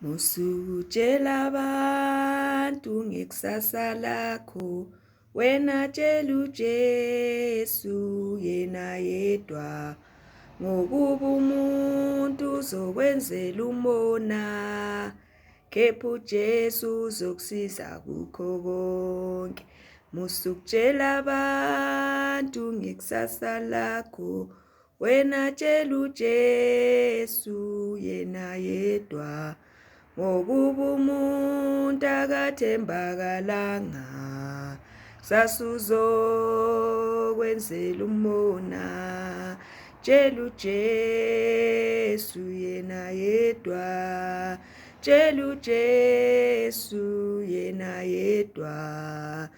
Musutshela abantu ngekusasa lakho, wena tshela uJesu yena yedwa, ngokuba umuntu uzokwenzela umona, kepha uJesu uzokusiza kukho konke. Musukutshela abantu ngekusasa lakho, wena tshela uJesu yena yedwa, ngokuba umuntu akathembakalanga, sasuzokwenzela umona. Tshela uJesu yena yedwa, tshela uJesu yena yedwa,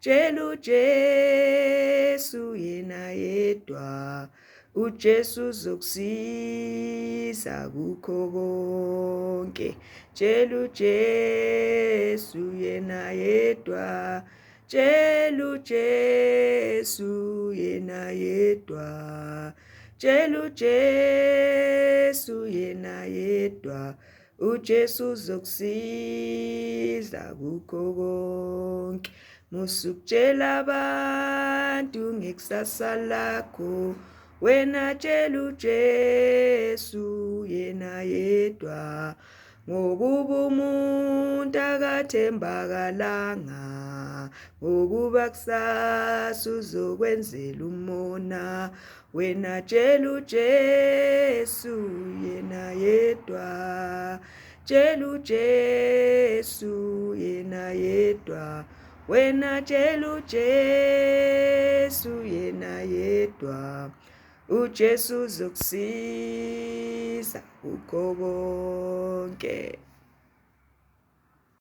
tshela uJesu yena yedwa. uJesu uzokusiza kukho konke. Tshela uJesu yena yedwa, tshela uJesu yena yedwa, tshela uJesu yena yedwa. uJesu uzokusiza kukho konke. Musukutshela abantu ngekusasa lakho, wena tshela uJesu yena yedwa, ngokuba umuntu akathembakalanga, ngokuba kusasa uzokwenzela umona. Wena tshela uJesu yena yedwa, tshela uJesu yena yedwa, wena tshela uJesu yena yedwa. uJesu uzokusiza kukho konke.